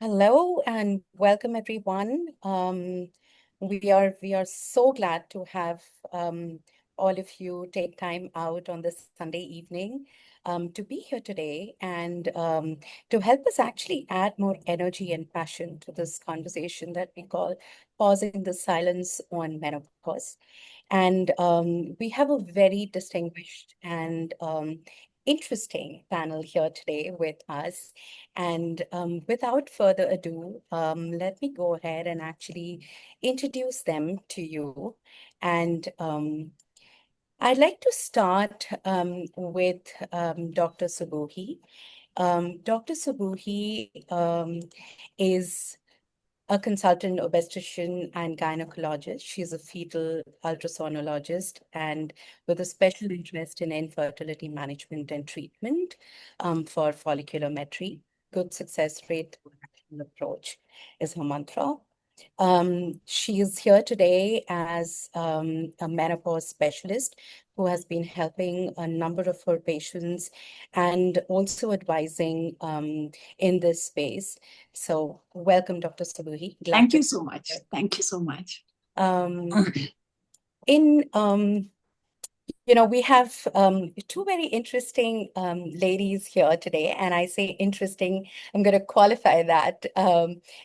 Hello and welcome everyone. We are so glad to have all of you take time out on this Sunday evening to be here today and to help us actually add more energy and passion to this conversation that we call pausing the silence on menopause. And we have a very distinguished and interesting panel here today with us. And without further ado, let me go ahead and actually introduce them to you. And I'd like to start with Dr. Subuhi. Dr. Subuhi is a consultant obstetrician and gynecologist. She's a fetal ultrasonologist and with a special interest in infertility management and treatment for folliculometry. Good success rate approach is her mantra. She is here today as a menopause specialist who has been helping a number of her patients and also advising in this space. So welcome, Dr. Sabuhi. Glad Thank to you so much. Thank you so much. um, in we have two very interesting ladies here today, and I say interesting, I'm going to qualify that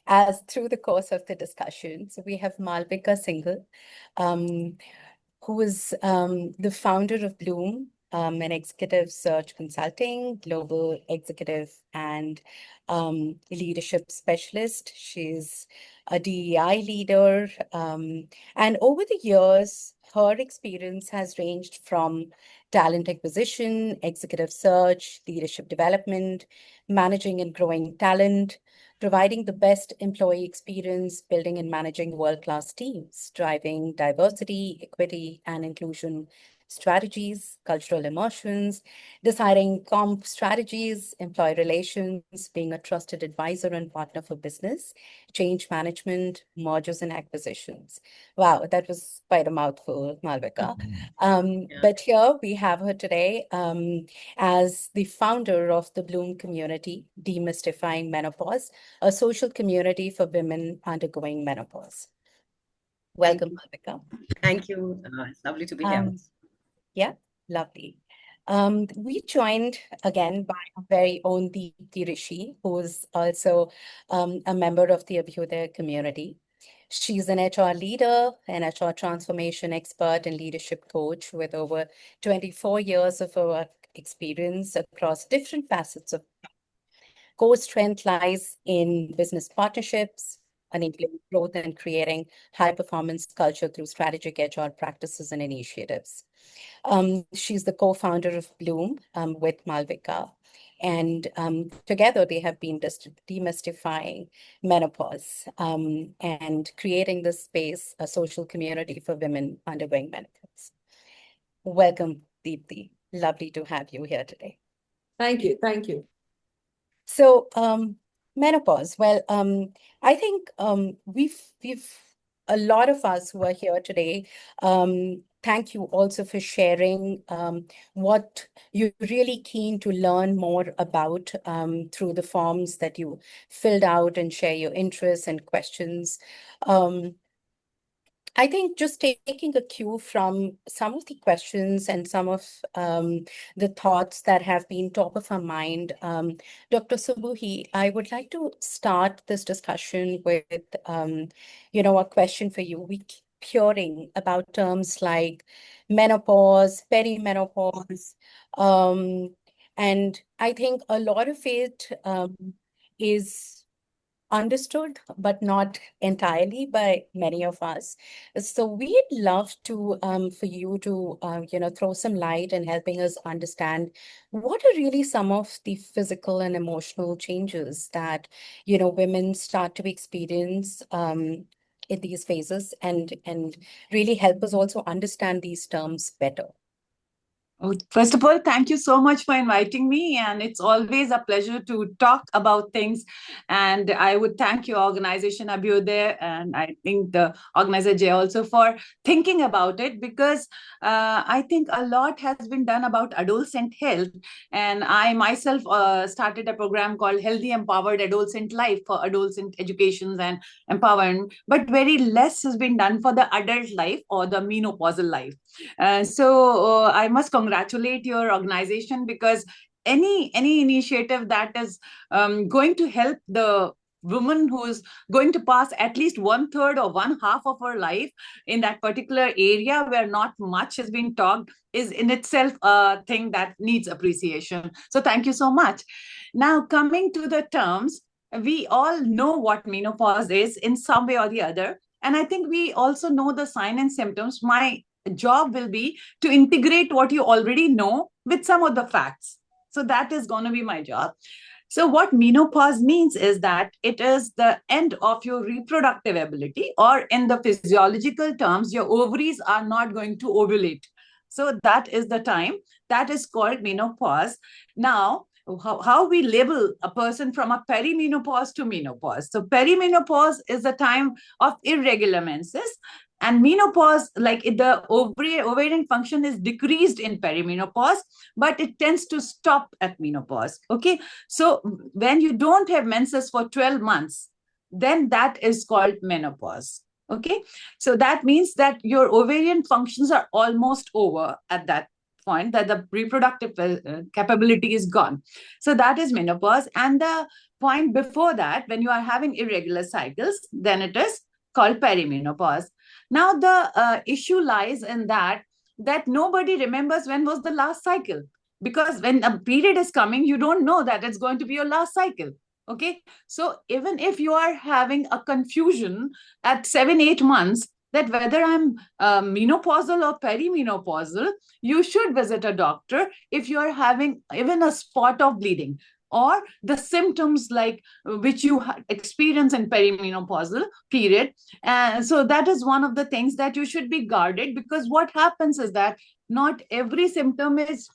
as through the course of the discussion. So we have Malvika Singhal, um, who is the founder of Bloom, an executive search consulting, global executive and leadership specialist. She's a DEI leader. And over the years, her experience has ranged from talent acquisition, executive search, leadership development, managing and growing talent, providing the best employee experience, building and managing world-class teams, driving diversity, equity, and inclusion strategies, cultural immersions, deciding comp strategies, employee relations, being a trusted advisor and partner for business, change management, mergers and acquisitions. Wow, that was quite a mouthful, Malvika. But here we have her today as the founder of the Bloom community, Demystifying Menopause, a social community for women undergoing menopause. Thank Welcome, you. Malvika. Thank you. It's lovely to be here. Yeah, lovely. We joined again by our very own Deepti Rishi, who is also a member of the Abhyudaya community. She's an HR leader, an HR transformation expert, and leadership coach with over 24 years of work experience across different facets of core strength lies in business partnerships, enabling growth and creating high performance culture through strategic HR practices and initiatives. She's the co-founder of Bloom with Malvika. And together they have been demystifying menopause and creating this space, a social community for women undergoing menopause. Welcome, Deepti. Lovely to have you here today. Thank you. Thank you. So, menopause. Well, I think we've a lot of us who are here today. Thank you also for sharing what you're really keen to learn more about through the forms that you filled out and share your interests and questions. Um, I think just taking a cue from some of the questions and some of the thoughts that have been top of our mind, Dr. Subuhi, I would like to start this discussion with, a question for you. We keep hearing about terms like menopause, perimenopause, and I think a lot of it is understood, but not entirely by many of us. So we'd love to for you to throw some light and helping us understand what are really some of the physical and emotional changes that women start to experience in these phases and really help us also understand these terms better. Oh, first of all, thank you so much for inviting me. And it's always a pleasure to talk about things. And I would thank your organization, Abhyudaya, and I think the organizer Jay also for thinking about it, because I think a lot has been done about adolescent health. And I myself started a program called Healthy Empowered Adolescent Life for adolescent educations and empowerment, but very less has been done for the adult life or the menopausal life. So I must congratulate your organization, because any initiative that is going to help the woman who is going to pass at least 1/3 or 1/2 of her life in that particular area where not much has been talked is in itself a thing that needs appreciation. So thank you so much. Now, coming to the terms, we all know what menopause is in some way or the other. And I think we also know the sign and symptoms. My job will be to integrate what you already know with some of the facts. So that is going to be my job. So what menopause means is that it is the end of your reproductive ability, or in the physiological terms, your ovaries are not going to ovulate. So that is the time that is called menopause. Now, how we label a person from a perimenopause to menopause. So perimenopause is the time of irregular menses, and menopause, like the ovarian function is decreased in perimenopause, but it tends to stop at menopause. Okay, so when you don't have menses for 12 months, then that is called menopause. Okay, so that means that your ovarian functions are almost over at that point, that the reproductive capability is gone. So that is menopause. And the point before that, when you are having irregular cycles, then it is called perimenopause. Now the issue lies in that nobody remembers when was the last cycle, because when a period is coming, you don't know that it's going to be your last cycle. Okay, so even if you are having a confusion at 7-8 months that whether I'm menopausal or perimenopausal, you should visit a doctor if you are having even a spot of bleeding, or the symptoms like which you experience in perimenopausal period. And so that is one of the things that you should be guarded, because what happens is that not every symptom is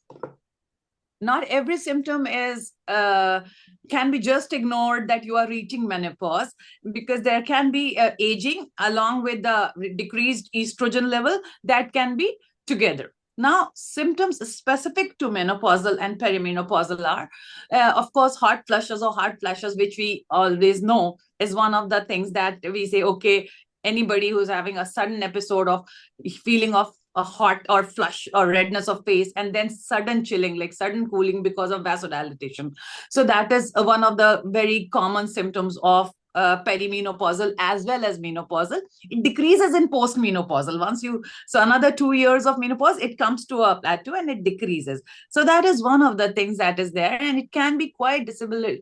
can be just ignored that you are reaching menopause, because there can be aging along with the decreased estrogen level that can be together. Now, symptoms specific to menopausal and perimenopausal are, of course, hot flushes or hot flashes, which we always know is one of the things that we say, okay, anybody who's having a sudden episode of feeling of a hot or flush or redness of face, and then sudden chilling, like sudden cooling because of vasodilatation. So that is one of the very common symptoms of perimenopausal as well as menopausal. It decreases in postmenopausal. So another 2 years of menopause, it comes to a plateau and it decreases. So that is one of the things that is there, and it can be quite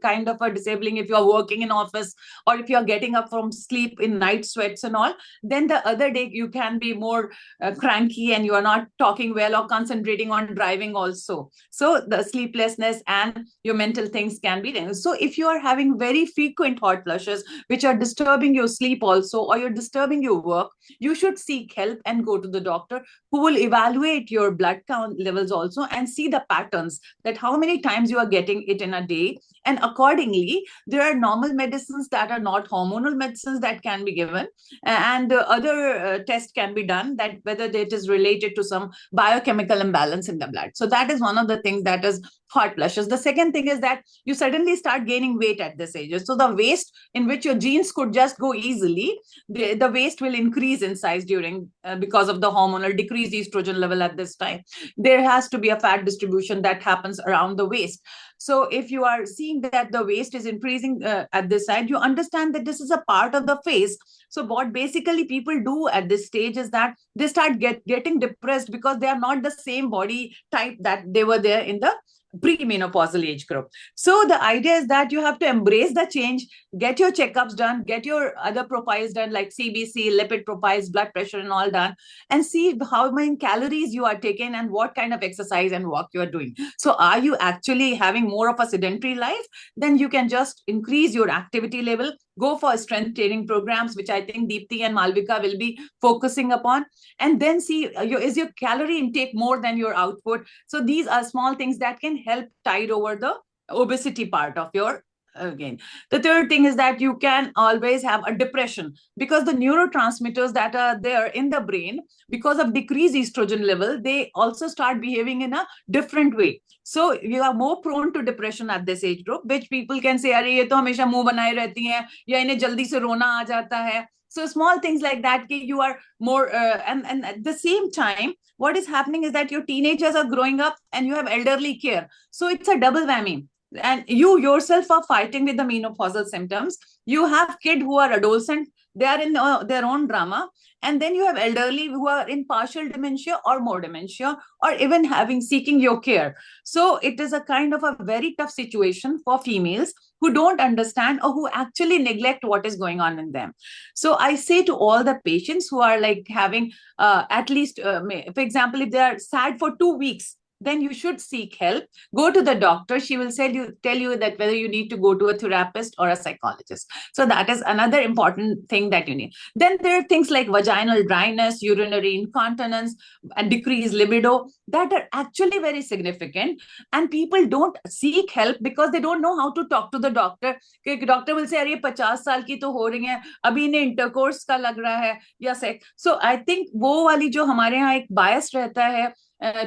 kind of a disabling if you're working in office, or if you're getting up from sleep in night sweats and all. Then the other day you can be more cranky, and you are not talking well or concentrating on driving also. So the sleeplessness and your mental things can be there. So if you are having very frequent hot flushes which are disturbing your sleep also, or you're disturbing your work, you should seek help and go to the doctor, who will evaluate your blood count levels also and see the patterns, that how many times you are getting it in a day. And accordingly, there are normal medicines that are not hormonal medicines that can be given, and other tests can be done, that whether it is related to some biochemical imbalance in the blood. So that is one of the things that is hot flushes. The second thing is that you suddenly start gaining weight at this age. So the waist in which your jeans could just go easily, the waist will increase in size during because of the hormonal decreased estrogen level at this time. There has to be a fat distribution that happens around the waist. So if you are seeing that the waist is increasing at this side, you understand that this is a part of the phase. So what basically people do at this stage is that they start getting depressed, because they are not the same body type that they were there in the pre-menopausal age group. So the idea is that you have to embrace the change, get your checkups done, get your other profiles done like CBC, lipid profiles, blood pressure and all done, and see how many calories you are taking and what kind of exercise and walk you are doing. So are you actually having more of a sedentary life? Then you can just increase your activity level, go for strength training programs, which I think Deepti and Malvika will be focusing upon, and then see is your calorie intake more than your output. So these are small things that can help tide over the obesity part of your again. The third thing is that you can always have a depression because the neurotransmitters that are there in the brain, because of decreased estrogen level, they also start behaving in a different way. So you are more prone to depression at this age group, which people can say अरे ये तो हमेशा मुंह बनाए रहती हैं या इन्हें जल्दी से रोना आ जाता है. So small things like that, you are more and at the same time what is happening is that your teenagers are growing up and you have elderly care. So it's a double whammy. And you yourself are fighting with the menopausal symptoms. You have kids who are adolescent, they are in their own drama. And then you have elderly who are in partial dementia or more dementia, or even seeking your care. So it is a kind of a very tough situation for females who don't understand or who actually neglect what is going on in them. So I say to all the patients who are like having at least, for example, if they are sad for 2 weeks, then you should seek help. Go to the doctor. She will tell you that whether you need to go to a therapist or a psychologist. So that is another important thing that you need. Then there are things like vaginal dryness, urinary incontinence, and decreased libido that are actually very significant. And people don't seek help because they don't know how to talk to the doctor. Doctor will say, "अरे 50 साल की तो हो रही है, अभी इन्हें intercourse का लग रहा है या sex." So I think वो वाली जो हमारे यहाँ एक bias रहता है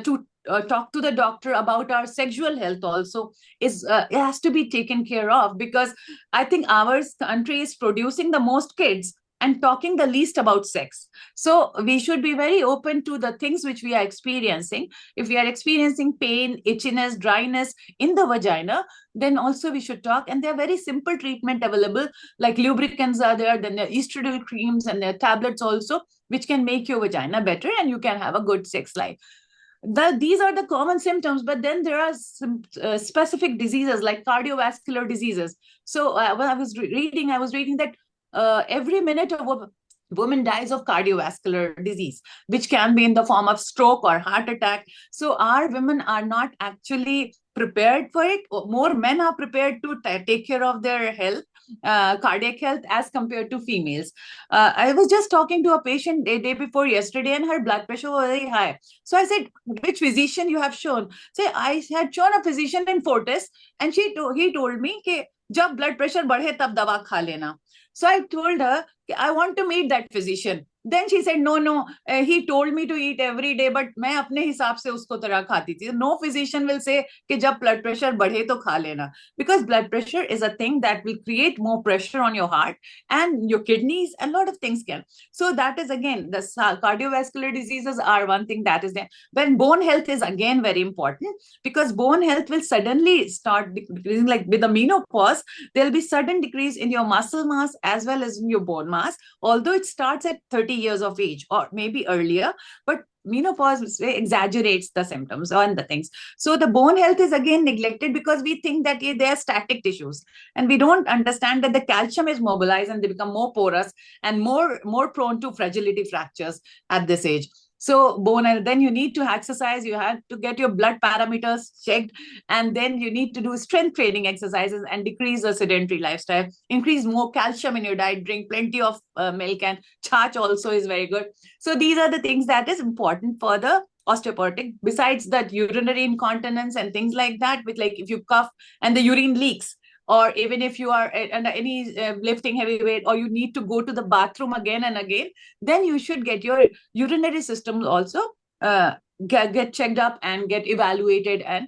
to talk to the doctor about our sexual health also is it has to be taken care of, because I think our country is producing the most kids and talking the least about sex. So we should be very open to the things which we are experiencing. If we are experiencing pain, itchiness, dryness in the vagina, then also we should talk. And there are very simple treatment available, like lubricants are there, then there are estradiol creams and there are tablets also, which can make your vagina better and you can have a good sex life. These are the common symptoms, but then there are some specific diseases like cardiovascular diseases. So when I was reading that every minute a woman dies of cardiovascular disease, which can be in the form of stroke or heart attack. So our women are not actually prepared for it. More men are prepared to take care of their health, cardiac health, as compared to females. I was just talking to a patient day before yesterday, and her blood pressure was very high. So I said, "Which physician you have shown?" Say, "I had shown a physician in Fortis, and he told me कि जब blood pressure बढ़े तब दवा खा लेना." So I told her, "I want to meet that physician." Then she said, no, he told me to eat every day, but मैं अपने हिसाब से उसको तरह खाती थी. No physician will say कि जब blood pressure बढ़े तो खा लेना, because blood pressure is a thing that will create more pressure on your heart and your kidneys, and a lot of things can. So that is again, the cardiovascular diseases are one thing that is there. When bone health is again very important, because bone health will suddenly start decreasing, like with the menopause, there will be sudden decrease in your muscle mass as well as in your bone mass, although it starts at 30 years of age or maybe earlier, but menopause exaggerates the symptoms and the things. So the bone health is again neglected because we think that they are static tissues, and we don't understand that the calcium is mobilized and they become more porous and more prone to fragility fractures at this age. So bone health, then you need to exercise, you have to get your blood parameters checked, and then you need to do strength training exercises and decrease the sedentary lifestyle, increase more calcium in your diet, drink plenty of milk, and chach also is very good. So these are the things that is important for the osteoporotic, besides that urinary incontinence and things like that, with like if you cough and the urine leaks, or even if you are under any lifting heavy weight, or you need to go to the bathroom again and again, then you should get your urinary system also get checked up and get evaluated and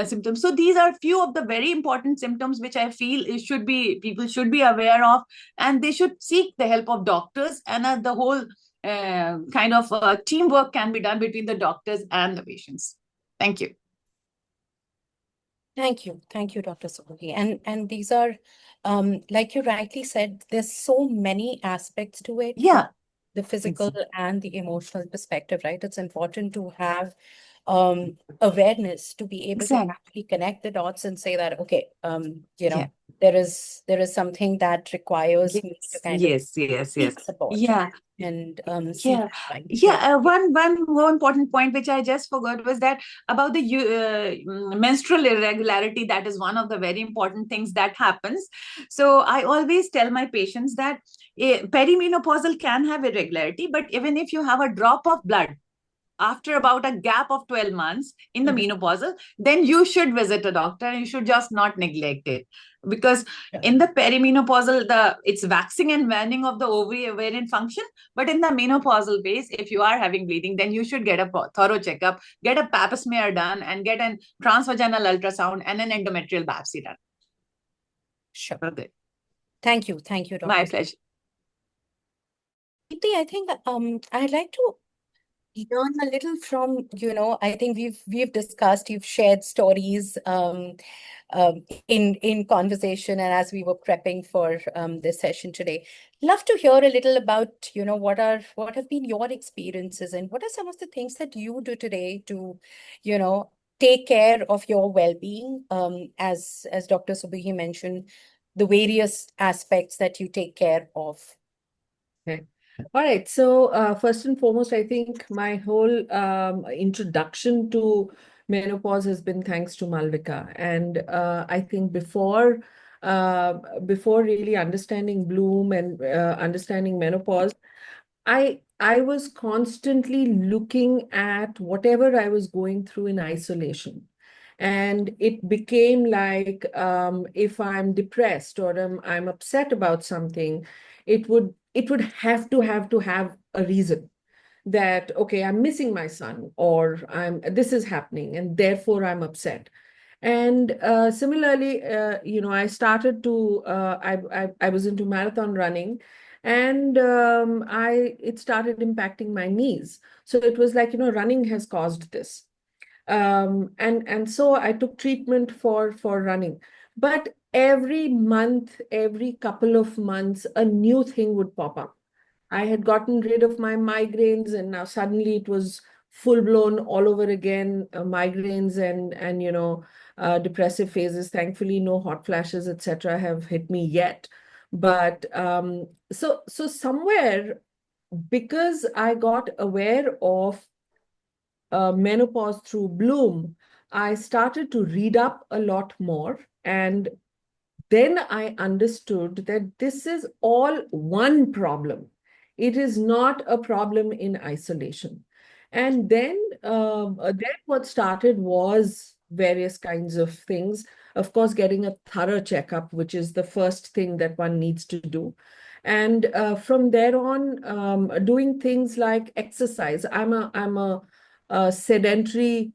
symptoms. So these are few of the very important symptoms which I feel people should be aware of, and they should seek the help of doctors, and the whole kind of teamwork can be done between the doctors and the patients. Thank you. Thank you, Dr. Sohali. And these are, like you rightly said, there's so many aspects to it. Yeah. The physical and the emotional perspective, right? It's important to have awareness to be able to Exactly. actually connect the dots and say that, okay, Yeah. there is something that requires me to kind of Yes. seek support Yeah. and seek Yeah, advice. one more important point which I just forgot was that about the menstrual irregularity. That is one of the very important things that happens. So I always tell my patients that perimenopausal can have irregularity, but even if you have a drop of blood after about a gap of 12 months in the menopausal, then you should visit a doctor and you should just not neglect it. Because in the perimenopausal, it's waxing and waning of the ovarian function. But in the menopausal phase, if you are having bleeding, then you should get a thorough checkup, get a pap smear done, and get a transvaginal ultrasound and an endometrial biopsy done. Sure. Okay. Thank you, Dr. My pleasure. I think I'd like to learn a little from, I think we've discussed, you've shared stories in conversation and as we were prepping for this session today. Love to hear a little about, what have been your experiences and what are some of the things that you do today to, take care of your well-being, as Dr. Subhi mentioned, the various aspects that you take care of. Okay. All right. So first and foremost, I think my whole introduction to menopause has been thanks to Malvika. And I think before really understanding Bloom and understanding menopause, I was constantly looking at whatever I was going through in isolation. And it became like if I'm depressed or I'm upset about something, it would have to have a reason that, okay, I'm missing my son, or this is happening and therefore I'm upset. And similarly, I started to I was into marathon running, and it started impacting my knees. So it was like, running has caused this. And so I took treatment for running. But every month, every couple of months, a new thing would pop up. I had gotten rid of my migraines, and now suddenly it was full blown all over again, migraines and depressive phases. Thankfully, no hot flashes, etc., have hit me yet. But so somewhere, because I got aware of menopause through Bloom, I started to read up a lot more. And then I understood that this is all one problem. It is not a problem in isolation. And then what started was various kinds of things. Of course, getting a thorough checkup, which is the first thing that one needs to do. And from there on, doing things like exercise. I'm a sedentary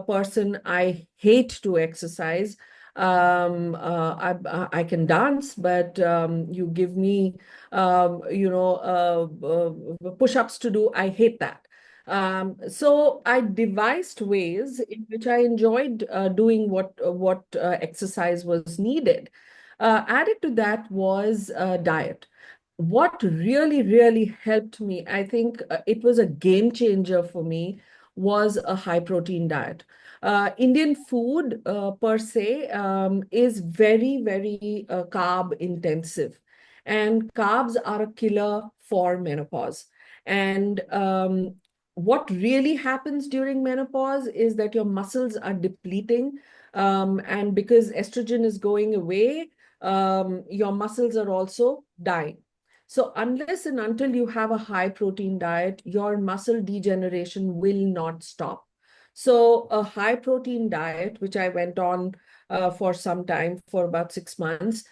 person. I hate to exercise. I can dance, but you give me push-ups to do. I hate that. So I devised ways in which I enjoyed doing what exercise was needed. Added to that was diet. What really, really helped me, I think it was a game changer for me, was a high protein diet. Indian food per se is very, very carb intensive. And carbs are a killer for menopause. And what really happens during menopause is that your muscles are depleting. And because estrogen is going away, your muscles are also dying. So unless and until you have a high protein diet, your muscle degeneration will not stop. So a high protein diet, which I went on for some time, for about 6 months,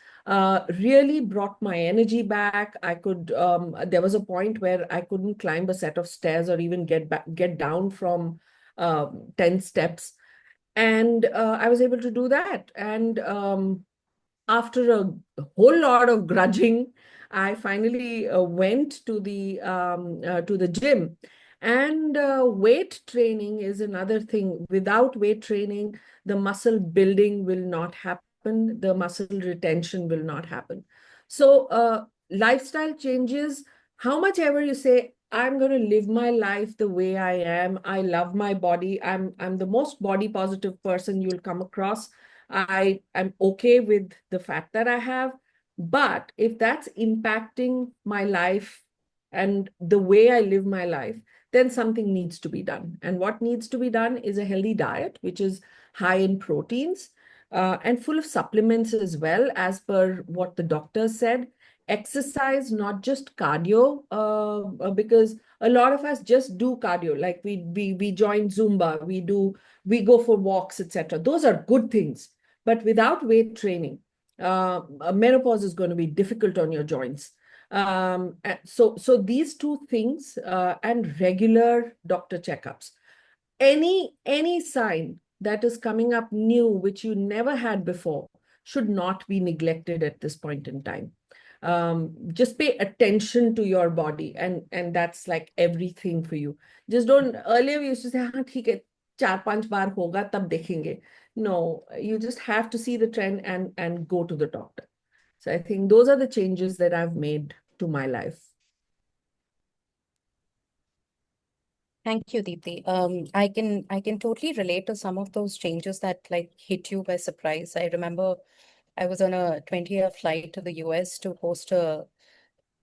really brought my energy back. There was a point where I couldn't climb a set of stairs or even get down from 10 steps. And I was able to do that. And after a whole lot of grudging, I finally went to the gym. And weight training is another thing. Without weight training, the muscle building will not happen. The muscle retention will not happen. So lifestyle changes, how much ever you say, I'm going to live my life the way I am. I love my body. I'm the most body positive person you'll come across. I'm okay with the fact that I have. But if that's impacting my life and the way I live my life, then something needs to be done. And what needs to be done is a healthy diet, which is high in proteins and full of supplements as well, as per what the doctor said. Exercise, not just cardio, because a lot of us just do cardio. Like we join Zumba, we go for walks, etc. Those are good things, but without weight training, menopause is going to be difficult on your joints. So these two things and regular doctor checkups. Any sign that is coming up new, which you never had before, should not be neglected at this point in time. Just pay attention to your body, and that's like everything for you. Just don't, earlier we used to say, हाँ ठीक है, 4-5 बार होगा तब देखेंगे. No, you just have to see the trend and go to the doctor. So I think those are the changes that I've made to my life. Thank you, Deepti. I can totally relate to some of those changes that like hit you by surprise. I remember I was on a 20-year flight to the US to host a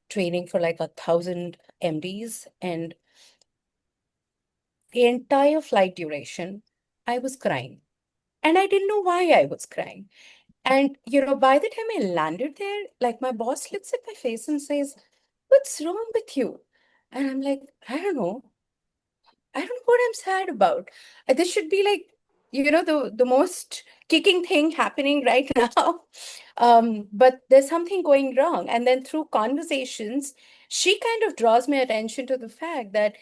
training for like 1,000 MDs, and the entire flight duration, I was crying. And I didn't know why I was crying. And, by the time I landed there, like my boss looks at my face and says, "What's wrong with you?" And I'm like, I don't know. I don't know what I'm sad about. This should be like, the most kicking thing happening right now. But there's something going wrong. And then through conversations, she kind of draws my attention to the fact that,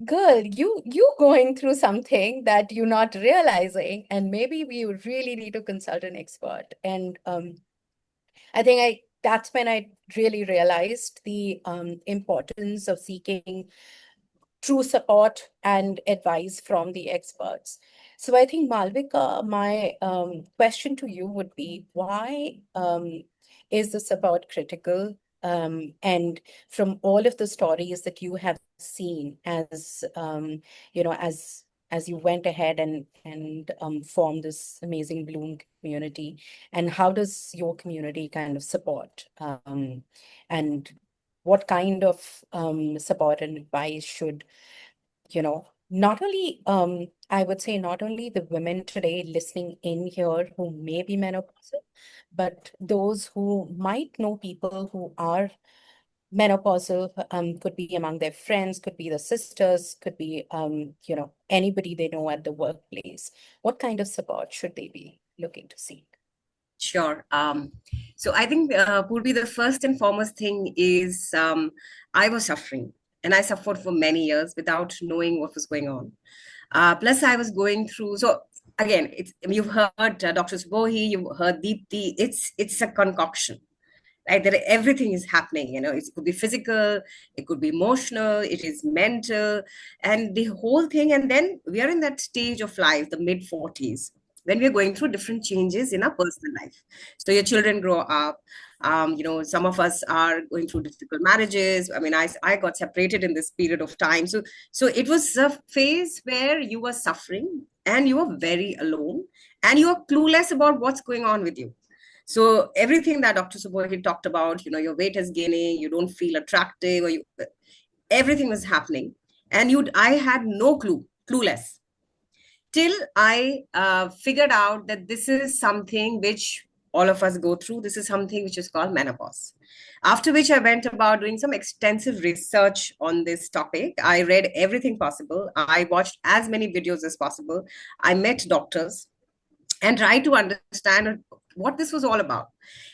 girl, you going through something that you're not realizing, and maybe we would really need to consult an expert. And I think that's when I really realized the importance of seeking true support and advice from the experts. So I think, Malvika, my question to you would be, why is the support critical? And from all of the stories that you have seen as you went ahead and formed this amazing Bloom community, and how does your community kind of support and what kind of support and advice should, not only, I would say, not only the women today listening in here who may be menopausal, but those who might know people who are menopausal, could be among their friends, could be the sisters, could be, anybody they know at the workplace. What kind of support should they be looking to seek? Sure. So I think, Purvi, the first and foremost thing is I was suffering, and I suffered for many years without knowing what was going on. Plus, I was going through. So again, you've heard Dr. Subohi, you've heard Deepti. It's a concoction, right? That everything is happening. It could be physical, it could be emotional, it is mental, and the whole thing. And then we are in that stage of life, the mid-40s, when we're going through different changes in our personal life. So your children grow up. Some of us are going through difficult marriages. I mean, I got separated in this period of time. So it was a phase where you were suffering and you were very alone and you are clueless about what's going on with you. So everything that Dr. Subodhi talked about, your weight is gaining, you don't feel attractive, everything was happening. And I had no clueless, till I figured out that this is something which all of us go through. This is something which is called menopause. After which I went about doing some extensive research on this topic. I read everything possible. I watched as many videos as possible. I met doctors and tried to understand what this was all about.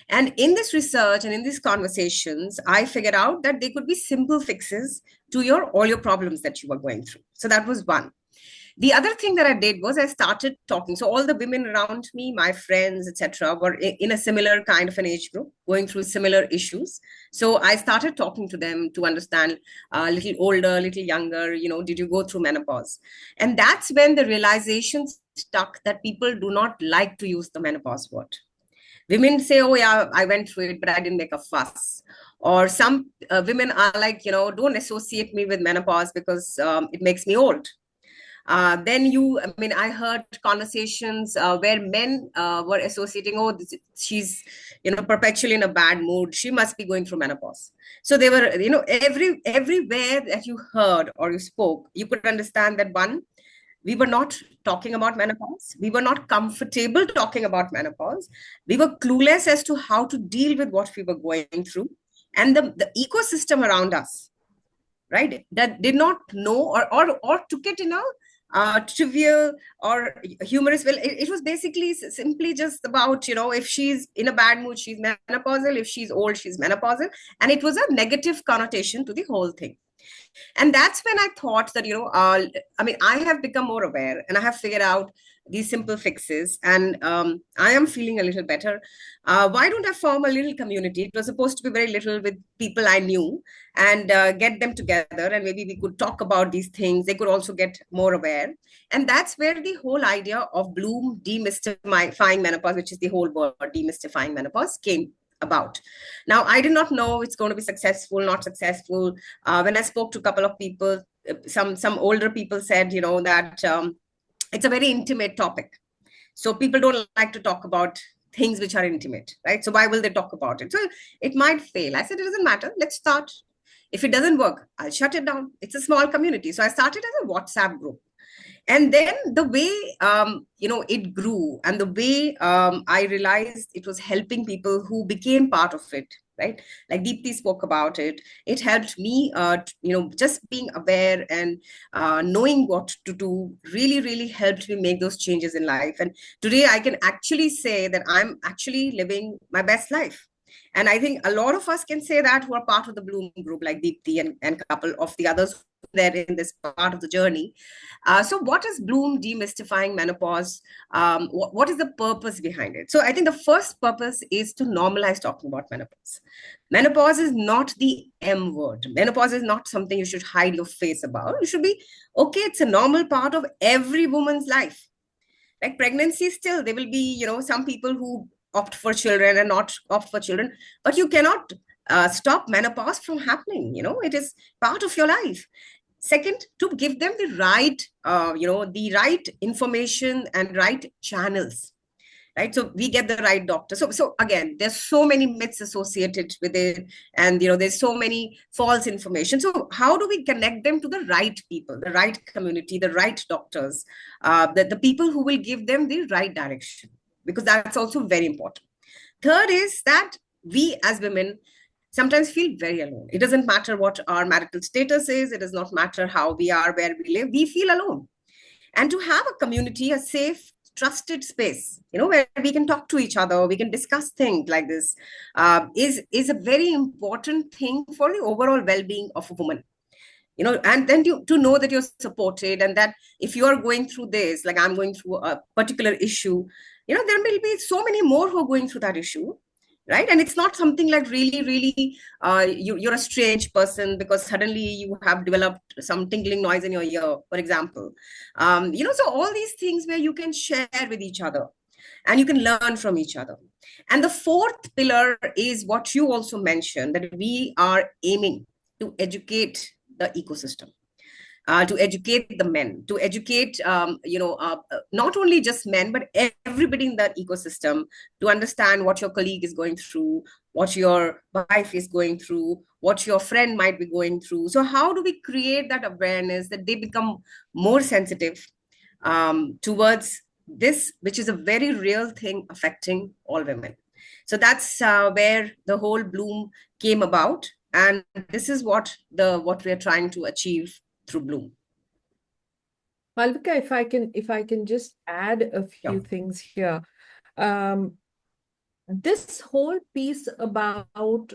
And in this research and in these conversations, I figured out that there could be simple fixes to all your problems that you were going through. So that was one. The other thing that I did was I started talking. So all the women around me, my friends, etc., were in a similar kind of an age group, going through similar issues. So I started talking to them to understand, a little older, a little younger, did you go through menopause? And that's when the realization stuck that people do not like to use the menopause word. Women say, "Oh yeah, I went through it, but I didn't make a fuss." Or some women are like, don't associate me with menopause because it makes me old. I heard conversations where men were associating, oh, she's, perpetually in a bad mood. She must be going through menopause. So they were, everywhere that you heard or you spoke, you could understand that one, we were not talking about menopause. We were not comfortable talking about menopause. We were clueless as to how to deal with what we were going through. And the ecosystem around us, right, that did not know or took it in a trivial or humorous. Well, it was basically simply just about, if she's in a bad mood, she's menopausal. If she's old, she's menopausal. And it was a negative connotation to the whole thing. And that's when I thought that, I have become more aware and I have figured out these simple fixes, and I am feeling a little better. Why don't I form a little community? It was supposed to be very little, with people I knew, and get them together, and maybe we could talk about these things. They could also get more aware. And that's where the whole idea of Bloom Demystifying Menopause, which is the whole word, demystifying menopause, came about. Now, I did not know it's going to be successful, not successful. When I spoke to a couple of people, some older people said, that it's a very intimate topic. So people don't like to talk about things which are intimate, right? So why will they talk about it? So it might fail. I said, it doesn't matter. Let's start. If it doesn't work, I'll shut it down. It's a small community. So I started as a WhatsApp group. And then the way it grew, and the way I realized it was helping people who became part of it, right? Like Deepthi spoke about it. It helped me, just being aware and knowing what to do really, really helped me make those changes in life. And today I can actually say that I'm actually living my best life. And I think a lot of us can say that, who are part of the Bloom group, like Deepthi and a couple of the others there in this part of the journey. So what is Bloom Demystifying Menopause? What is the purpose behind it? So I think the first purpose is to normalize talking about menopause. Menopause is not the M word. Menopause is not something you should hide your face about. You should be, okay, it's a normal part of every woman's life. Like pregnancy, still, there will be, some people who opt for children and not opt for children, but you cannot stop menopause from happening. It is part of your life. Second, to give them the right, the right information and right channels, right? So we get the right doctor. So again, there's so many myths associated with it, and there's so many false information. So how do we connect them to the right people, the right community, the right doctors, the people who will give them the right direction? Because that's also very important. Third is that we as women sometimes feel very alone. It doesn't matter what our marital status is. It does not matter how we are, where we live. We feel alone. And to have a community, a safe, trusted space, where we can talk to each other, we can discuss things like this, is a very important thing for the overall well-being of a woman. And then to know that you're supported, and that if you are going through this, like I'm going through a particular issue, there will be so many more who are going through that issue, right? And it's not something like really, really, you're a strange person because suddenly you have developed some tingling noise in your ear, for example. So all these things where you can share with each other and you can learn from each other. And the fourth pillar is what you also mentioned, that we are aiming to educate the ecosystem. To educate the men, to educate, not only just men, but everybody in that ecosystem, to understand what your colleague is going through, what your wife is going through, what your friend might be going through. So how do we create that awareness that they become more sensitive towards this, which is a very real thing affecting all women? So that's where the whole Bloom came about. And this is what we are trying to achieve through Bloom. Malvika, if I can just add a few things here. This whole piece about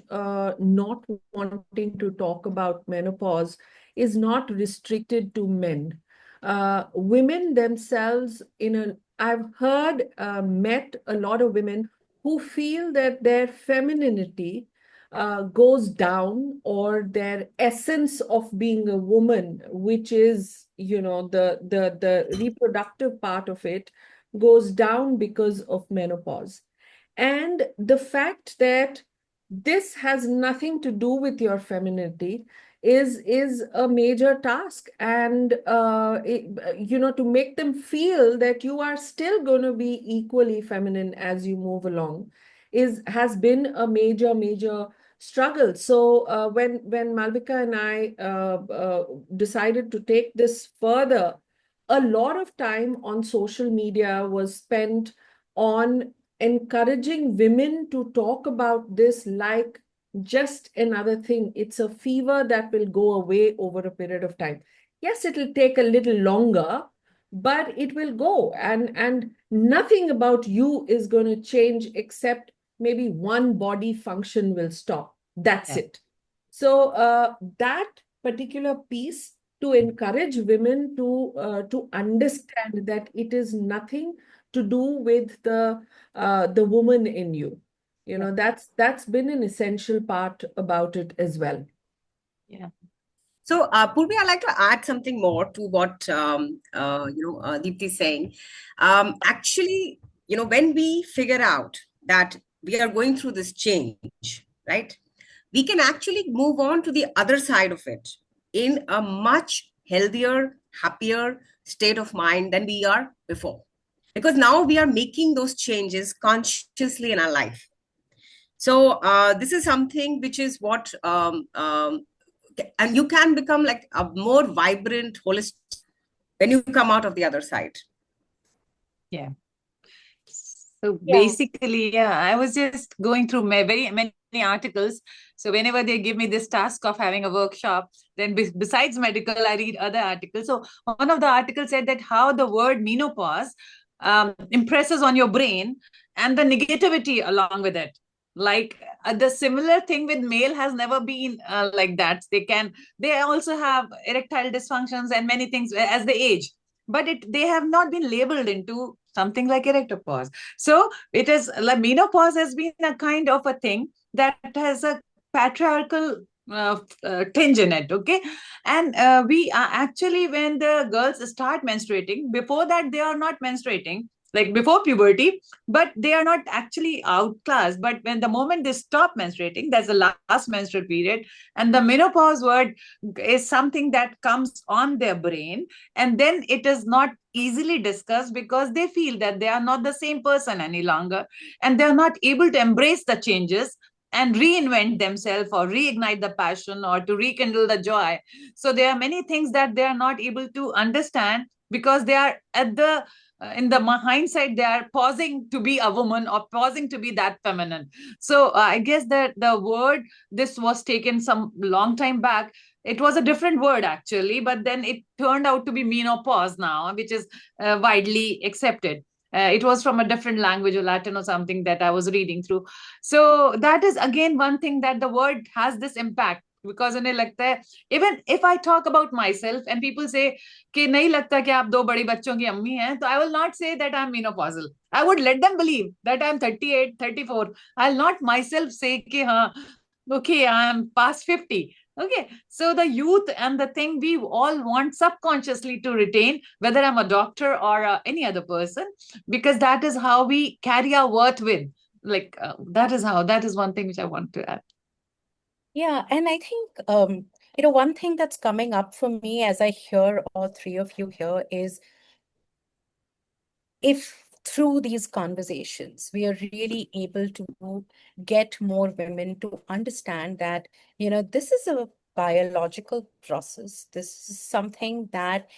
not wanting to talk about menopause is not restricted to men. Women themselves, I've heard, met a lot of women who feel that their femininity goes down, or their essence of being a woman, which is, the reproductive part of it, goes down because of menopause. And the fact that this has nothing to do with your femininity is a major task. And to make them feel that you are still going to be equally feminine as you move along has been a major struggle. So when Malvika and I decided to take this further, a lot of time on social media was spent on encouraging women to talk about this like just another thing. It's a fever that will go away over a period of time. Yes, it'll take a little longer, but it will go. And nothing about you is going to change except maybe one body function will stop. That's it. So that particular piece, to encourage women to understand that it is nothing to do with the woman in you. That's been an essential part about it as well. Yeah. So, Purvi, I'd like to add something more to what Deepti is saying. Actually, when we figure out that we are going through this change, right, we can actually move on to the other side of it in a much healthier, happier state of mind than we are before. Because now we are making those changes consciously in our life. So this is something which is what and you can become like a more vibrant holistic when you come out of the other side. Yeah. So Yeah. basically, yeah, I was just going through very many articles. So whenever they give me this task of having a workshop, then besides medical, I read other articles. So one of the articles said that how the word menopause impresses on your brain and the negativity along with it. Like the similar thing with male has never been like that. They also have erectile dysfunctions and many things as they age, but they have not been labeled into something like erectile pause. So it is like menopause has been a kind of a thing that has a patriarchal tinge in it. Okay. And we are actually, when the girls start menstruating, before that they are not menstruating, like before puberty, but they are not actually outclassed. But when the moment they stop menstruating, that's the last menstrual period, and the menopause word is something that comes on their brain, and then it is not easily discussed because they feel that they are not the same person any longer, and they are not able to embrace the changes and reinvent themselves or reignite the passion or to rekindle the joy. So there are many things that they are not able to understand because they are at the in the hindsight, they are pausing to be a woman or pausing to be that feminine. So I guess that the word, this was taken some long time back. It was a different word actually, but then it turned out to be menopause now, which is widely accepted. It was from a different language or Latin or something that I was reading through. So that is again one thing, that the word has this impact, because उन्हें लगता है, even if I talk about myself and people say कि नहीं लगता कि आप दो बड़ी बच्चों की अम्मी हैं, तो I will not say that I'm menopausal. I would let them believe that I'm 38, 34. I'll not myself say कि हाँ, okay, I'm past 50. Okay, so the youth and the thing we all want subconsciously to retain, whether I'm a doctor or any other person, because that is how we carry our worth with. Like that is one thing which I want to add. Yeah, and I think one thing that's coming up for me as I hear all three of you here is, if through these conversations we are really able to get more women to understand that, this is a biological process. This is something that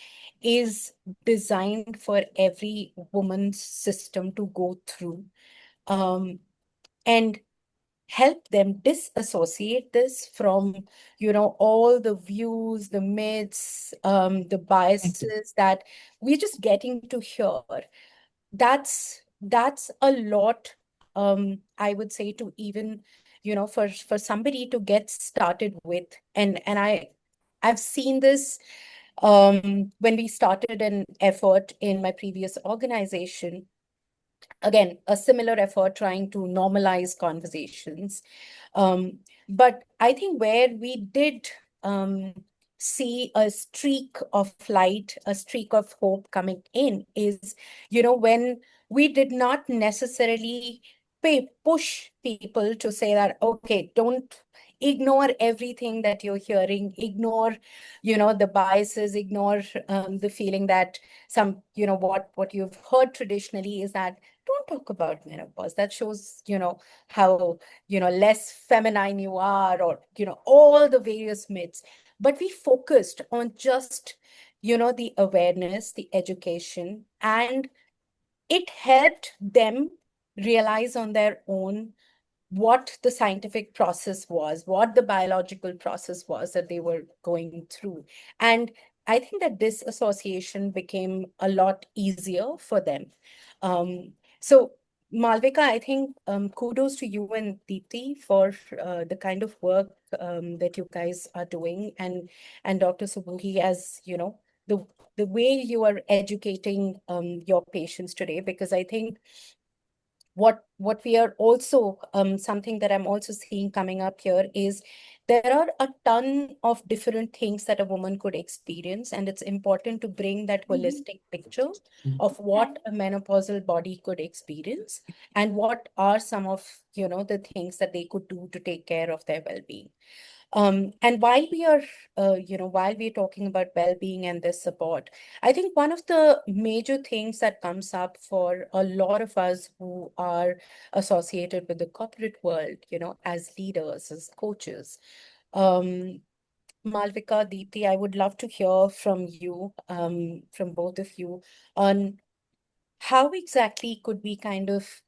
is designed for every woman's system to go through. And help them disassociate this from, all the views, the myths, the biases that we're just getting to hear. That's a lot, I would say, to even, for somebody to get started with. And I've seen this when we started an effort in my previous organization. Again, a similar effort trying to normalize conversations. But I think where we did see a streak of light, a streak of hope coming in is, when we did not necessarily push people to say that, okay, don't ignore everything that you're hearing, ignore, the biases, ignore the feeling that what you've heard traditionally is that don't talk about menopause. That shows, how, less feminine you are, or, all the various myths. But we focused on just, the awareness, the education, and it helped them realize on their own what the scientific process was, what the biological process was that they were going through. And I think that this association became a lot easier for them. So, Malvika, I think kudos to you and Deepthi for the kind of work that you guys are doing, and Dr. Subhugi, as the the way you are educating your patients today, because I think what we are also something that I'm also seeing coming up here is there are a ton of different things that a woman could experience, and it's important to bring that holistic picture of what a menopausal body could experience and what are some of the things that they could do to take care of their well-being. And while we're talking about well-being and this support, I think one of the major things that comes up for a lot of us who are associated with the corporate world, as leaders, as coaches, Malvika, Deepthi, I would love to hear from you, from both of you, on how exactly could we kind of,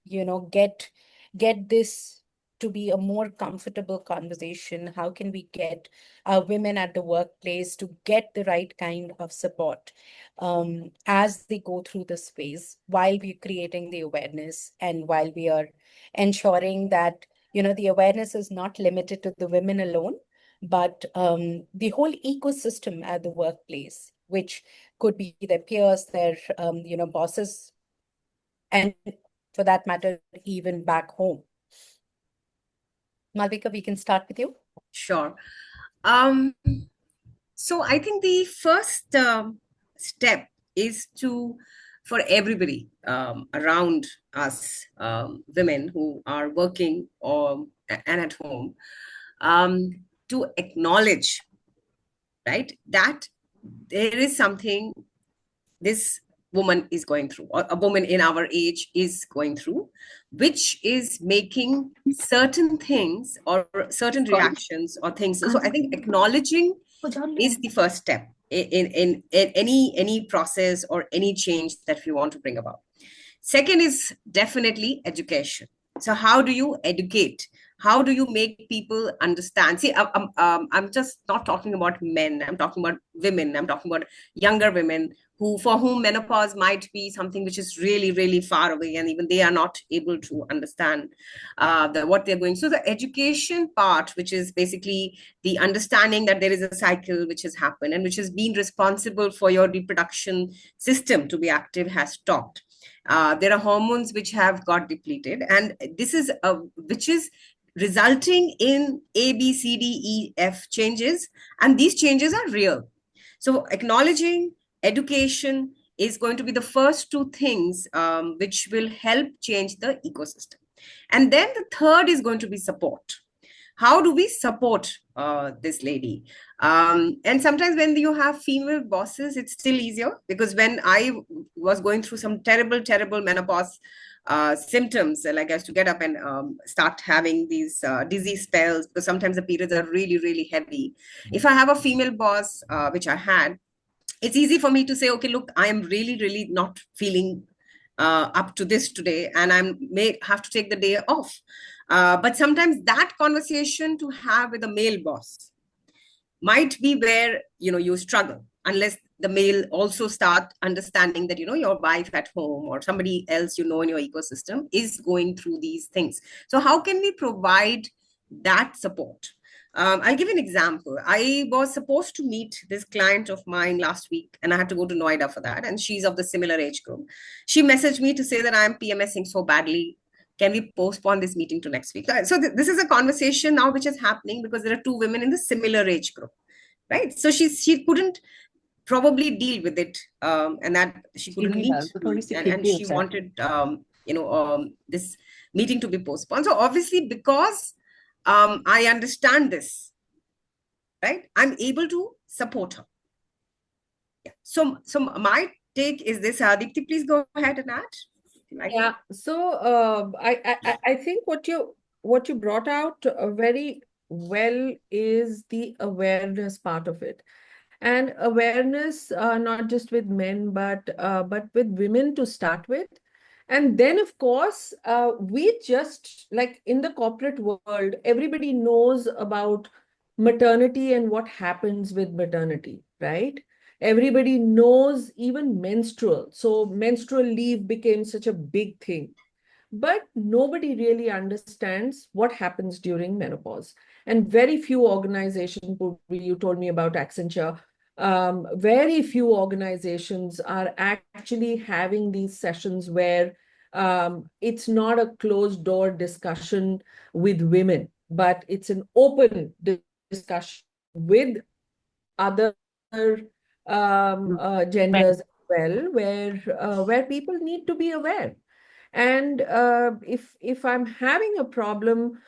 get this to be a more comfortable conversation? How can we get women at the workplace to get the right kind of support as they go through this phase, while we're creating the awareness and while we are ensuring that, the awareness is not limited to the women alone, but the whole ecosystem at the workplace, which could be their peers, their bosses, and for that matter, even back home. Malvika, we can start with you. Sure. So I think the first step is for everybody around us, women who are working and at home, to acknowledge, right, that there is something this woman is going through, or a woman in our age is going through, which is making certain things or certain reactions or things. So I think acknowledging is the first step in any process or any change that we want to bring about. Second is definitely education. So how do you educate? How do you make people understand? See, I'm just not talking about men. I'm talking about women. I'm talking about younger women for whom menopause might be something which is really, really far away, and even they are not able to understand what they're going. So the education part, which is basically the understanding that there is a cycle which has happened and which has been responsible for your reproduction system to be active, has stopped. There are hormones which have got depleted, and this is which is resulting in A, B, C, D, E, F changes, and these changes are real. So acknowledging, education is going to be the first two things which will help change the ecosystem. And then the third is going to be support. How do we support this lady? And sometimes when you have female bosses, it's still easier, because when I was going through some terrible, terrible menopause symptoms, like I used to get up and start having these dizzy spells, because sometimes the periods are really, really heavy. If I have a female boss, which I had, it's easy for me to say, okay, look, I am really, really not feeling up to this today, and I may have to take the day off. But sometimes that conversation to have with a male boss might be where you struggle, unless the male also start understanding that your wife at home or somebody else in your ecosystem is going through these things. So how can we provide that support? I'll give you an example. I was supposed to meet this client of mine last week, and I had to go to Noida for that, and she's of the similar age group. She messaged me to say that I'm PMSing so badly. Can we postpone this meeting to next week? So this is a conversation now which is happening because there are two women in the similar age group, right? So she couldn't probably deal with it, and that she couldn't meet, and she wanted this meeting to be postponed. So obviously, because I understand this, right, I'm able to support her. Yeah. So my take is this. Deepti, please go ahead and add. Yeah. So I think what you brought out very well is the awareness part of it. And awareness, not just with men, but with women to start with. And then, of course, we just, like in the corporate world, everybody knows about maternity and what happens with maternity, right? Everybody knows even menstrual. So menstrual leave became such a big thing. But nobody really understands what happens during menopause. And very few organizations, you told me about Accenture, very few organizations are actually having these sessions where it's not a closed door discussion with women, but it's an open discussion with other genders as well, where people need to be aware. And if I'm having a problem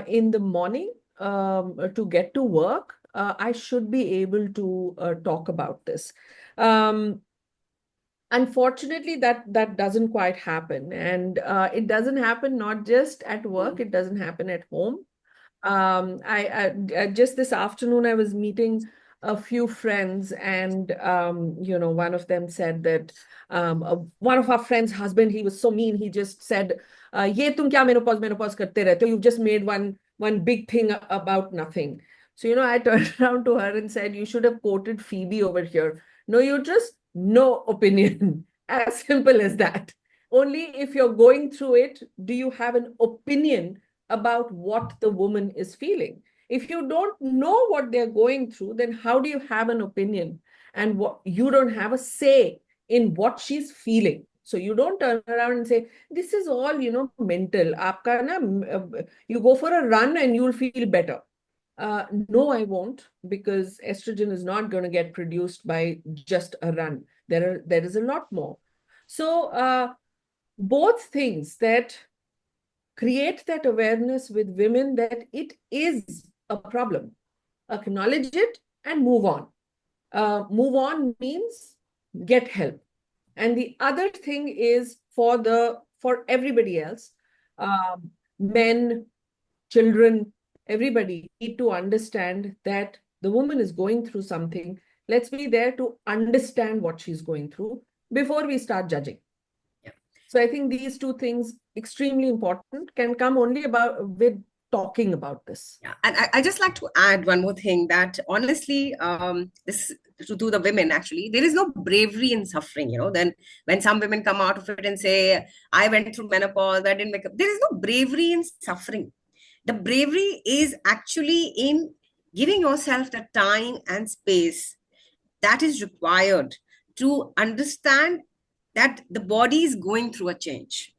in the morning to get to work, I should be able to talk about this. Unfortunately, that doesn't quite happen, and it doesn't happen not just at work; it doesn't happen at home. I just this afternoon I was meeting a few friends, and one of them said that one of our friends' husband, he was so mean. He just said, "Ye tum kya menopause karte rehte ho? You've just made one big thing about nothing." So I turned around to her and said, "You should have quoted Phoebe over here. No, you just no opinion." As simple as that. Only if you're going through it, do you have an opinion about what the woman is feeling. If you don't know what they're going through, then how do you have an opinion? And what you don't have a say in what she's feeling. So you don't turn around and say, this is all, mental. Aapka na, you go for a run and you'll feel better. No, I won't, because estrogen is not going to get produced by just a run. There is a lot more. So both things that create that awareness with women that it is a problem. Acknowledge it and move on. Move on means get help. And the other thing is for everybody else, men, children, everybody need to understand that the woman is going through something. Let's be there to understand what she's going through before we start judging. So I think these two things, extremely important, can come only with talking about this. Yeah, and I just like to add one more thing, that honestly, this to the women, actually, there is no bravery in suffering. Then when some women come out of it and say, "I went through menopause, I didn't make up," there is no bravery in suffering. The bravery is actually in giving yourself the time and space that is required to understand that the body is going through a change.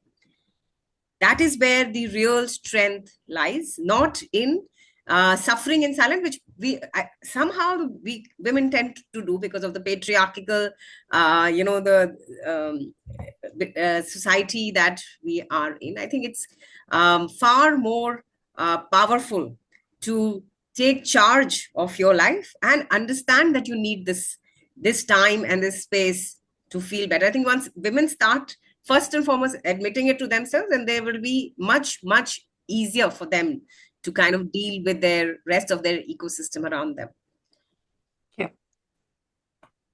That is where the real strength lies, not in suffering in silence, which somehow we women tend to do because of the patriarchal, the society that we are in. I think it's far more powerful to take charge of your life and understand that you need this time and this space to feel better. I think once women start first and foremost admitting it to themselves, and they will be much, much easier for them to kind of deal with their rest of their ecosystem around them. Yeah.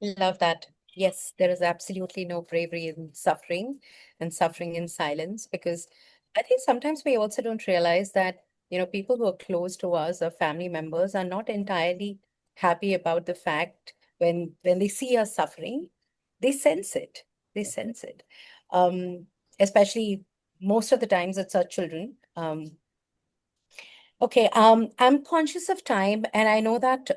Love that. Yes, there is absolutely no bravery in suffering and suffering in silence, because I think sometimes we also don't realize that, people who are close to us or family members are not entirely happy about the fact when they see us suffering, they sense it. They sense it. Especially most of the times it's our children. Okay, I'm conscious of time, and I know that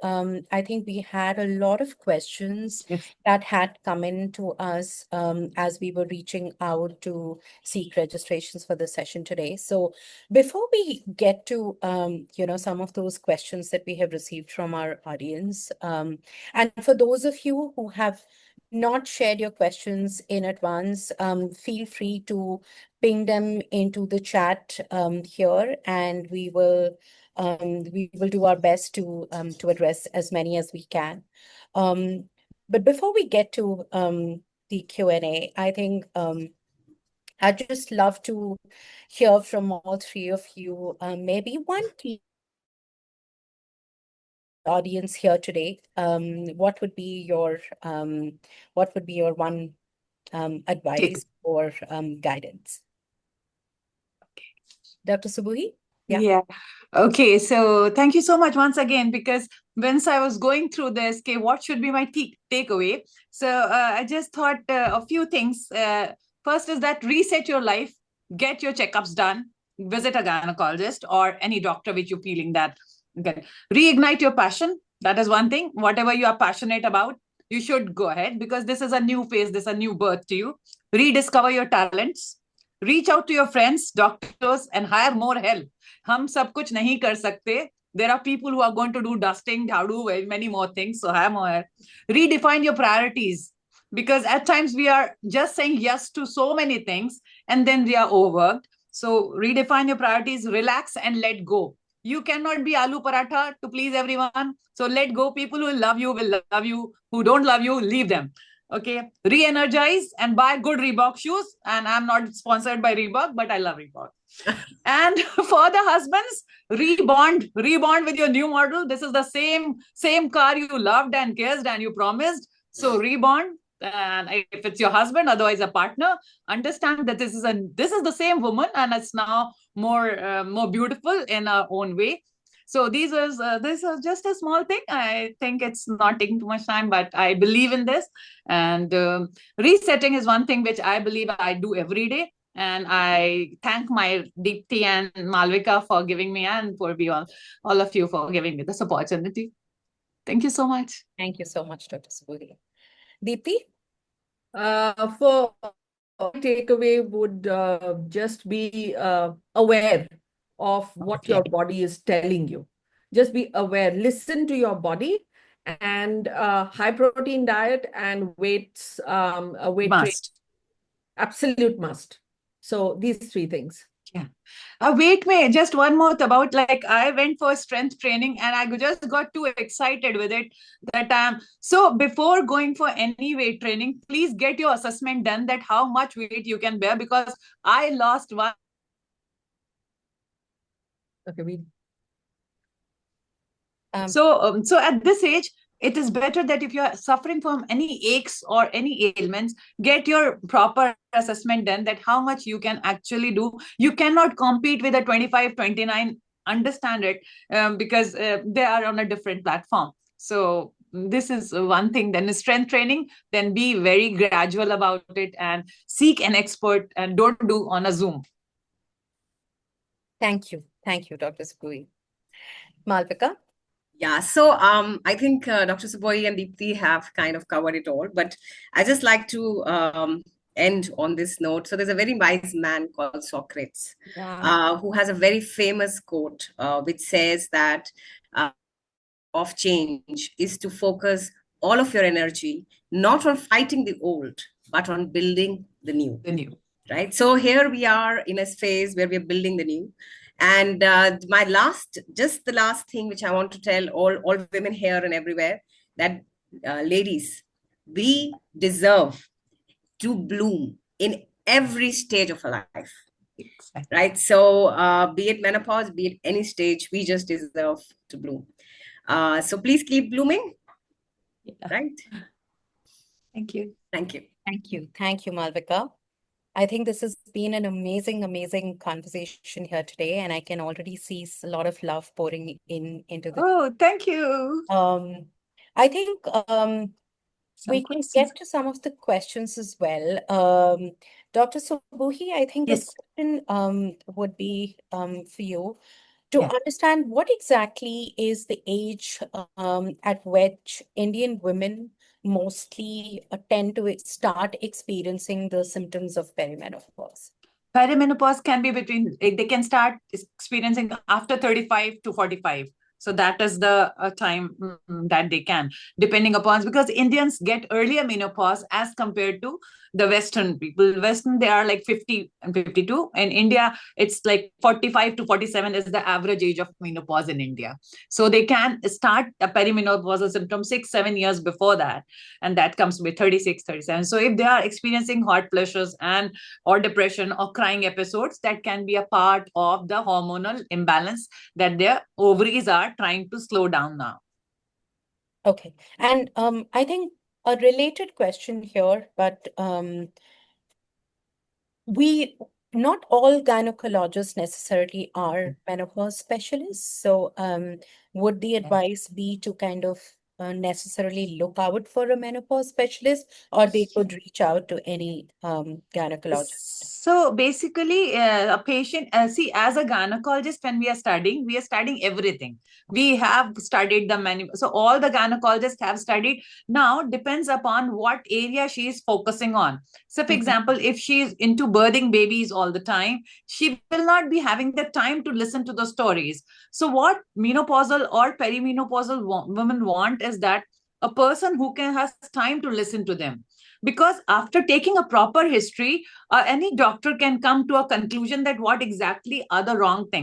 I think we had a lot of questions that had come in to us as we were reaching out to seek registrations for the session today. So before we get to some of those questions that we have received from our audience, and for those of you who have not shared your questions in advance, feel free to ping them into the chat here, and we will do our best to address as many as we can. But before we get to the Q&A, I think I'd just love to hear from all three of you. Maybe one key audience here today. What would be your one advice or guidance? Dr. Subuhi? Yeah. Okay. So thank you so much once again, because once I was going through this, okay, what should be my takeaway? So I just thought a few things. First is that reset your life, get your checkups done, visit a gynecologist or any doctor which you're feeling that. Okay. Reignite your passion. That is one thing. Whatever you are passionate about, you should go ahead, because this is a new phase, this is a new birth to you. Rediscover your talents. Reach out to your friends, doctors, and hire more help. हम सब कुछ नहीं कर सकते. There are people who are going to do dusting, jhadu, many more things. So hire more. Redefine your priorities, because at times we are just saying yes to so many things and then we are overworked. So redefine your priorities, relax and let go. You cannot be aloo paratha to please everyone. So let go. People who will love you. Who don't love you, leave them. Okay. Re-energize and buy good Reebok shoes. And I'm not sponsored by Reebok, but I love Reebok. And for the husbands, rebond with your new model. This is the same car you loved and kissed and you promised. So rebond. And if it's your husband, otherwise a partner, understand that this is the same woman, and it's now more beautiful in our own way. So this is just a small thing. I think it's not taking too much time, but I believe in this. And resetting is one thing which I believe I do every day. And I thank my Deepti and Malvika for giving me, and for all of you for giving me this opportunity. Thank you so much. Thank you so much, Dr. Subuhi. Deepti? For takeaway would just be aware of what your body is telling you. Just be aware, listen to your body, and high protein diet and weight training, absolute must. So these three things. Yeah. Wait, just one more about, like, I went for strength training and I just got too excited with it that so before going for any weight training, please get your assessment done that how much weight you can bear, because I lost one. Okay, so at this age, it is better that if you're suffering from any aches or any ailments, get your proper assessment done that how much you can actually do. You cannot compete with a 25, 29, understand it, because they are on a different platform. So this is one thing. Then strength training, then be very gradual about it and seek an expert and don't do on a Zoom. Thank you. Thank you, Dr. Subuhi. Malvika? Yeah, so I think Dr. Suboy and Deepti have kind of covered it all, but I just like to end on this note. So there's a very wise man called Socrates, who has a very famous quote, which says that of change is to focus all of your energy not on fighting the old, but on building the new. Right? So here we are in a phase where we're building the new. And the last thing which I want to tell all women here and everywhere, that ladies, we deserve to bloom in every stage of our life. Exactly. Right? So be it menopause, be it any stage, we just deserve to bloom. So please keep blooming. Yeah. Right? Thank you. Thank you. Thank you. Thank you, Malvika. I think this has been an amazing, amazing conversation here today, and I can already see a lot of love pouring into the. Oh, thank you. I think we can get to some of the questions as well. Dr. Subuhi, I think this question would be for you to understand what exactly is the age at which Indian women mostly tend to start experiencing the symptoms of perimenopause. Perimenopause can be they can start experiencing after 35 to 45. So that is the time that they can, depending upon, because Indians get earlier menopause as compared to the Western people. Western, they are like 50 and 52. In India, it's like 45 to 47 is the average age of menopause in India. So they can start a perimenopausal symptom 6, 7 years before that. And that comes with 36, 37. So if they are experiencing hot flushes and or depression or crying episodes, that can be a part of the hormonal imbalance that their ovaries are trying to slow down now. Okay. And I think a related question here, but we not all gynecologists necessarily are menopause specialists. So would the advice be to kind of necessarily look out for a menopause specialist, or they could reach out to any gynecologist? So basically, a patient, see, as a gynecologist, when we are studying everything. We have studied the many, so all the gynecologists have studied. Now, depends upon what area she is focusing on. So, for example, if she is into birthing babies all the time, she will not be having the time to listen to the stories. So, what menopausal or perimenopausal women want is that a person who can has time to listen to them, because after taking a proper history, any doctor can come to a conclusion that what exactly are the wrong things.